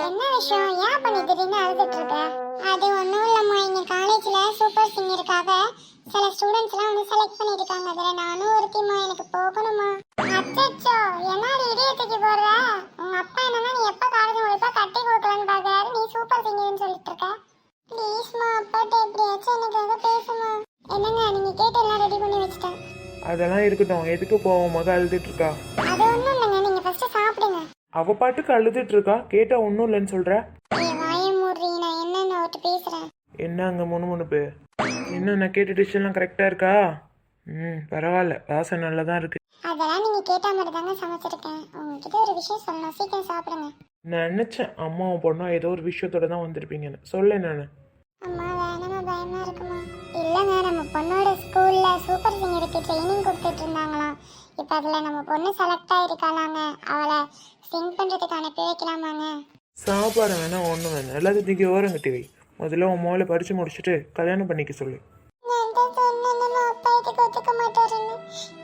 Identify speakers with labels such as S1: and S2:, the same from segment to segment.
S1: என்ன விஷயம்? ஏன் பண்ணி திடீர்னு அழுதுட்டு இருக்க? அது ஒன்றும் இல்லைம்மா, இங்கே காலேஜில் சூப்பர் சிங்கருக்காக சில ஸ்டூடெண்ட்ஸ்லாம் வந்து செலக்ட் பண்ணியிருக்காங்க. அதில் நானும் ஒருத்திம்மா, எனக்கு போகணுமா? அச்சோ, என்னடி இடியத்துக்கு போடுற? உங்கள் அப்பா என்னன்னா நீ எப்போ காலேஜ் முடிப்பா கட்டி கொடுக்கலான்னு பார்க்குறாரு, நீ சூப்பர் சிங்கர்னு சொல்லிட்டு இருக்க. ப்ளீஸ்மா, அப்பாட்ட எப்படியாச்சும் எனக்காக பேசுமா. என்னங்க, நீங்கள் கேட்டு எல்லாம் ரெடி பண்ணி வச்சுட்டேன்.
S2: அதெல்லாம் இருக்கட்டும், எதுக்கு போவோம்? மக அழுதுட்டு இருக்கா?
S1: அது ஒன்றும் இல்லைங்க, நீங்கள் ஃபஸ்ட்டு சாப்பிடுங்க.
S2: அவ பாட்டுக்கு அழுதுட்டு இருக்கா, கேட்டா ஒன்றும் இல்லைன்னு சொல்ற.
S1: வாயை மூடுறீ, நான் என்னன்னு அவர்கிட்ட பேசுகிறேன்.
S2: என்ன அங்கே முணுமுணுப்பு? என்ன நான் கேட்ட டிஷ்ஷெல்லாம் கரெக்டாக இருக்கா? பரவாயில்ல, வாசனை நல்லா தான் இருக்கு.
S1: அதெல்லாம் நீங்க கேட்ட மாதிரி தாங்க சமைச்சிருக்கேன். உங்ககிட்ட ஒரு விஷயம் சொல்லணும், சீக்கிரம் சாப்பிடுங்க.
S2: நான் நினச்சேன் அம்மாவும் பொண்ணா ஏதோ ஒரு விஷயத்தோட தான் வந்திருப்பீங்கன்னு. சொல்ல நான்.
S1: அம்மா வேணாமா, பயமா இருக்குமா? இல்லைங்க, நம்ம பொண்ணோட ஸ்கூல்ல சூப்பர் சிங்கருக்கு ட்ரைனிங் கொடுத்துட்டு இருந்தாங்களாம். இப்போ அதில் நம்ம பொண்ணு செலக்ட் ஆகிருக்காளாங்க. அவளை சிங் பண்ணுறதுக்கு அனுப்பி வைக்கலாமாங்க?
S2: சாப்பாடு வேணா ஒன்றும் வேணாம், எல்லாத்தையும் தூக்கி ஓரங்க டிவி. முதல்ல உன் மோளை படித்து முடிச்சுட்டு கல்யாணம் பண்ணிக்க சொல்லு.
S1: நான் தான் சொன்னேன் அப்பா இதுக்கு ஒத்துக்க மாட்டாருன்னு.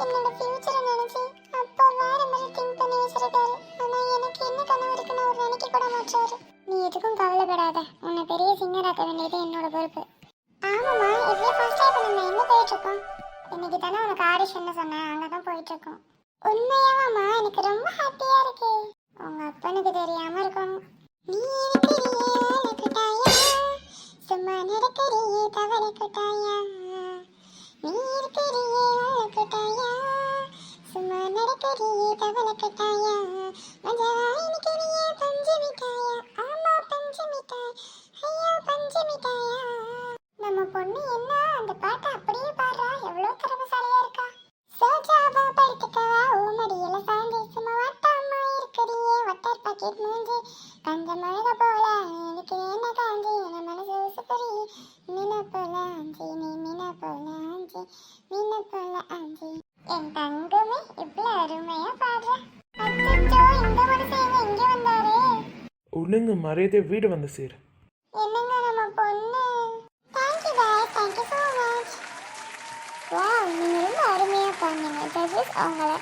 S1: என்னோட ஃபியூச்சரை நினைச்சு அப்பா வேற மாதிரி திங்க் பண்ணி வச்சிருக்காரு. ஆனா எனக்கு என்ன கனவு இருக்குன்னு அவர் நினைக்க கூட மாட்டாரு. நீ எதுக்கும் கவலைப்படாத, உன்னை பெரிய சிங்கர் ஆக்க வேண்டியது என்னோட பொறுப்பு. ஆமாம்மா, இவ்வளோ ஃபாஸ்ட்டாக இப்போ நம்ம எங்கே போயிட்டுருக்கோம்? இன்னைக்கு தானே உனக்கு ஆடிஷன்னு சொன்னேன், அங்கே தான் போயிட்டுருக்கோம். உண்மையாவாம்மா? எனக்கு ரொம்ப ஹாப்பியாக இருக்கு. உங்கள் அப்பனுக்கு தெரியாமல் இருக்கணும். நீ இருக்கிறியா சும்மா நடக்கிறியே தவறு கொட்டாயா, நீ இருக்கிறியே கொட்டாயா, சும்மா நடக்கிறியே தவறு கொட்டாயா, மஜாவா இருக்கிறியே பஞ்சு மிட்டாயா, ஆமா பஞ்சு மிட்டாய், ஐயோ பஞ்சு மிட்டாயா. நம்ம பொண்ணு என்ன அந்த பாட்டை அப்படியே பாடுறா, எவ்வளோ திறமைசாலியா இருக்கா. சோஜாவா படுத்துக்கவா ஓமடியில சாந்தி, சும்மா வட்டாமா இருக்கிறியே வட்டார் பாக்கெட் மூஞ்சி, கஞ்ச மழக போல எனக்கு என்ன காஞ்சி, என் மனசு சுப்பரி மீன போல ஆஞ்சி, நீ மீன போல ஆஞ்சி, மீன போல ஆஞ்சி. என் தங்கமே இவ்வளோ அருமையா பாடுற. அச்சோ, இந்த மனுஷன் எங்க இங்க வந்தாரு?
S2: ஒழுங்கு மறையதே வீடு வந்து சேரு.
S1: என்னங்க நம்ம பொண்ணு? Thank you guys, thank you so much. Wow, நீங்க ரொம்ப அருமையா பாடுனீங்க. ஜட்ஜஸ் அவங்கள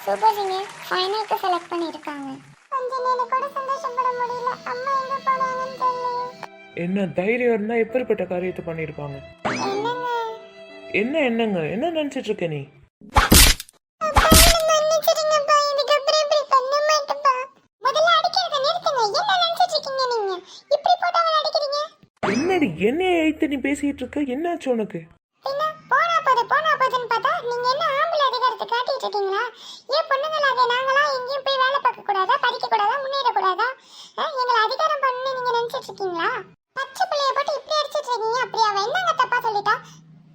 S1: சூப்பர் சிங்கர் ஃபைனலுக்கு செலக்ட் பண்ணியிருக்காங்க. கொஞ்ச நேரம் கூட சந்தோஷப்பட முடியல. அம்மா எங்க போனாங்கன்னு தெரியல.
S2: என்ன தைரியம் இருந்தால் எப்படிப்பட்ட காரியத்தை பண்ணியிருப்பாங்க?
S1: என்னங்க?
S2: என்னங்க என்ன நினச்சிட்டு இருக்க நீ?
S1: அப்பா, என்னை மன்னிச்சிடுங்கப்பா. இதுக்கப்புறம் இப்படி பண்ண மாட்டேன்ப்பா. முதல்ல அடிக்கிறத நிறுத்துங்க. என்ன நினைச்சிட்டு இருக்கீங்க நீங்க? இப்படி போட்டு அவளை அடிக்கிறீங்க.
S2: என்னடி என்னைய எழுத்து நீ பேசிட்டு இருக்க? என்னாச்சு உனக்கு?
S1: பின்ன போனா போதுன்னு பார்த்தா நீங்க என்ன ஆம்பளை அதிகாரத்தை காட்டிட்டு இருக்கீங்களா? ஏன் பொண்ணுங்களாக நாங்களாம் எங்கேயும் போய் வேலை பார்க்க கூடாதா, படிக்க கூடாதா, முன்னேற கூடாதா? எங்களை அதிகாரம் பண்ணு நீங்க நினைச்சிட்டு இருக்கீங்களா? பச்சை பிள்ளைய போட்டு இப்படி அடிச்சிட்டு இருக்கீங்க. அப்படி அவ என்னங்க தப்பா சொல்லிட்டா?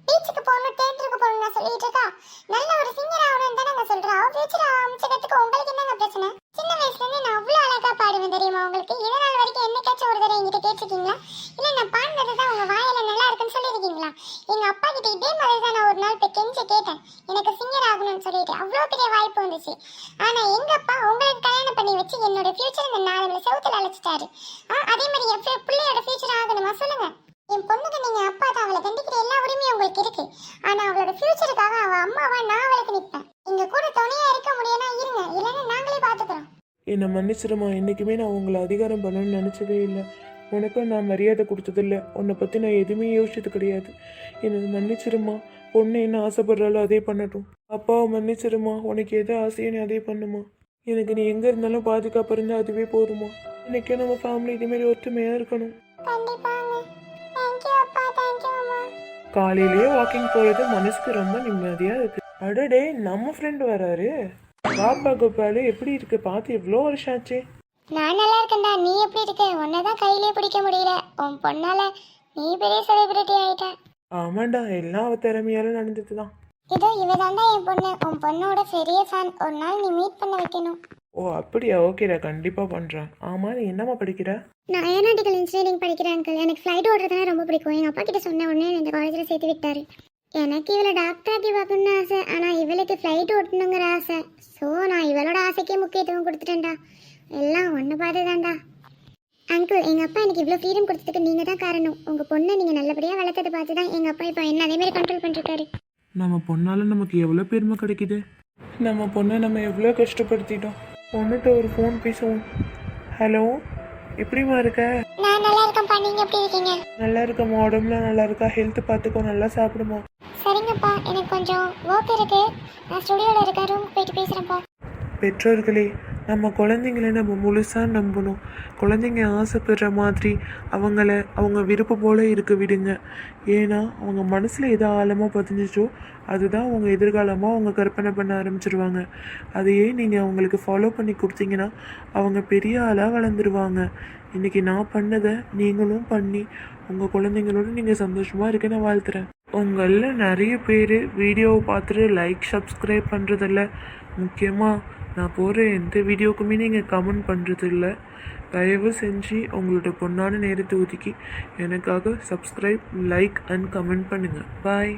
S1: பீச்சுக்கு போகணும், தேட்டருக்கு போகணும் நான் சொல்லிட்டு இருக்கா. நல்ல ஒரு சிங்கர் ஆகணும்னு தானே நான் சொல்றேன். அவ ஃபியூச்சர் அமைச்சதுக்கு உங்களுக்கு என்னங்க பிரச்சனை? சின்ன வயசுல இருந்து நான் அவ்வளோ அழகா பாடுவேன் தெரியுமா உங்களுக்கு? இதனால் வரைக்கும் என்னைக்காச்சும் ஒரு தடவை என்கிட்ட கேட்டிருக்கீங்களா? இல்லை நான் பாடினது தான் உங்க வாயில நல்லா இருக்குன்னு சொல்லியிருக்கீங்களா? எங்க அப்பா கிட்ட இதே மாதிரி தான் நான் ஒரு நாள் போய் கெஞ்சி கேட்டேன், எனக்கு சிங்கர் ஆகணும்னு சொல்லிட்டு. அவ்வளோ பெரிய வாய்ப்பு வந்துச்சு. ஆனா எங்க அப்பா உங்களுக்கு கல்யாணம் பண்ணி வச்சு என்னோட ஃபியூச்சர் இந்த 4 செவத்துல அழைச்சிட்டாரு. அதே மாதிரி என் பிள்ளையோட ஃபியூச்சர் ஆகணுமா சொல்லுங்க? என் பொண்ணுக்கு நீங்க அப்பா தான், அவளை கண்டிக்கிற எல்லா உரிமையும் உங்களுக்கு இருக்கு. ஆனா அவளோட ஃபியூச்சருக்காக அவ அம்மாவா நான் அவளுக்கு நிற்பேன். எங்க கூட துணையா இருக்க முடியும்னா இருங்க, இல்லைன்னா நாங்களே பாத்துக்கிறோம்.
S2: என்னை மன்னிச்சிருமா, என்றைக்குமே நான் உங்களை அதிகாரம் பண்ணணும்னு நினச்சதே இல்லை. உனக்கும் நான் மரியாதை கொடுத்ததில்ல, உன்னை பற்றி நான் எதுவுமே யோசிச்சது கிடையாது. என்னை மன்னிச்சிருமா. பொண்ணு என்ன ஆசைப்படுறாலோ அதே பண்ணட்டும். அப்பாவை மன்னிச்சிருமா. உனக்கு எது ஆசையோ நீ அதே பண்ணுமா. எனக்கு நீ எங்கே இருந்தாலும் பாதுகாப்பு இருந்தால் அதுவே போதுமா. இன்னைக்கே நம்ம ஃபேமிலி இதேமாரி ஒற்றுமையாக இருக்கணும்.
S1: கண்டிப்பாங்க. தேங்க்யூ அப்பா, தேங்க்யூ அம்மா.
S2: காலையிலேயே வாக்கிங் போகிறது மனசுக்கு ரொம்ப நிம்மதியாக இருக்குது. அடடே, நம்ம ஃப்ரெண்டு வராரு. பாப்பா கோபாலு எப்படி இருக்கு? பார்த்து எவ்வளோ வருஷம் ஆச்சு.
S1: நான் நல்லா இருக்கேன்டா, நீ எப்படி இருக்க? உன்னதான் கையிலே பிடிக்க முடியல. உன் பொண்ணால நீ பெரிய செலிபிரிட்டி ஆயிட்ட.
S2: ஆமாண்டா, எல்லாம் அவ திறமையால நடந்தது தான்.
S1: இதோ இவதாண்டா என் பொண்ணு. உன் பொண்ணோட பெரிய ஃபேன். ஒரு நாள் நீ மீட் பண்ண வைக்கணும்.
S2: ஓ அப்படியா? ஓகேடா, கண்டிப்பாக பண்ணுறேன். ஆமாம், நீ என்னம்மா படிக்கிற?
S1: நான் ஏரோநாட்டிக்கல் இன்ஜினியரிங் படிக்கிறேன் அங்கிள். எனக்கு ஃப்ளைட் ஓடுறதுனா ரொம்ப பிடிக்கும். எங்கள் அப்பா கிட்ட சொன்ன உடனே இந்த காலேஜில் சேர்த்து விட்டாரு. எனக்கு இவளை டாக்டர் ஆக்கி பார்க்கணும்னு ஆசை. ஆனால் இவளுக்கு ஃப்ளைட் ஓட்டணுங்கிற ஆசை. ஸோ நான் இவளோட ஆசைக்கே முக்கியத்துவம் கொடுத்துட்டேன்டா. எல்லாம் ஒன்று பார்த்து தான்டா. அங்கிள், எங்கள் அப்பா எனக்கு இவ்வளோ ஃப்ரீடம் கொடுத்ததுக்கு நீங்கள் தான் காரணம். உங்கள் பொண்ணை நீங்கள் நல்லபடியாக வளர்த்ததை பார்த்து தான் எங்கள் அப்பா இப்போ என்ன அதேமாதிரி கண்ட்ரோல் பண்ணிருக்காரு.
S2: நம்ம பொண்ணால் நமக்கு எவ்வளோ பெருமை கிடைக்குது. நம்ம பொண்ணை நம்ம எவ்வளோ கஷ்டப்படுத்திட்டோம். பொண்ணுகிட்ட ஒரு ஃபோன் பேசுவோம். ஹலோ எப்படிம்மா இருக்க?
S1: நான் நல்லா இருக்கேன்ப்பா, நீங்க எப்படி இருக்கீங்க?
S2: நல்லா இருக்கம்மா, உடம்புல நல்லா இருக்கா? ஹெல்த் பார்த்துக்கோ, நல்லா சாப்பிடுமா.
S1: சரிங்கப்பா, எனக்கு கொஞ்சம் ஒர்க் இருக்கு, நான் ஸ்டுடியோவில் இருக்கேன், ரூமுக்கு போயிட்டு பேசுகிறேன்ப்பா.
S2: பெற்றோர்களே, நம்ம குழந்தைங்கள நம்ம முழுசாக நம்பணும். குழந்தைங்க ஆசைப்படுற மாதிரி அவங்க விருப்பம் போல் இருக்க விடுங்க. ஏன்னா அவங்க மனசில் எது ஆழமாக பதிஞ்சிச்சோ அதுதான் அவங்க எதிர்காலமாக அவங்க கற்பனை பண்ண ஆரம்பிச்சிருவாங்க. அதையே நீங்கள் அவங்களுக்கு ஃபாலோ பண்ணி கொடுத்தீங்கன்னா அவங்க பெரிய ஆளாக வளர்ந்துருவாங்க. இன்றைக்கி நான் பண்ணதை நீங்களும் பண்ணி உங்கள் குழந்தைங்களோட நீங்கள் சந்தோஷமாக இருக்க நான் வாழ்த்துறேன். உங்களில் நிறைய பேர் வீடியோவை பார்த்துட்டு லைக் சப்ஸ்கிரைப் பண்ணுறதில்ல. முக்கியமாக நான் போகிற எந்த வீடியோக்குமே நீங்கள் கமெண்ட் பண்ணுறதில்ல. தயவு செஞ்சு உங்களோட பொண்ணான நேரத்தை ஒதுக்கி எனக்காக சப்ஸ்கிரைப், லைக் அண்ட் கமெண்ட் பண்ணுங்கள். பாய்.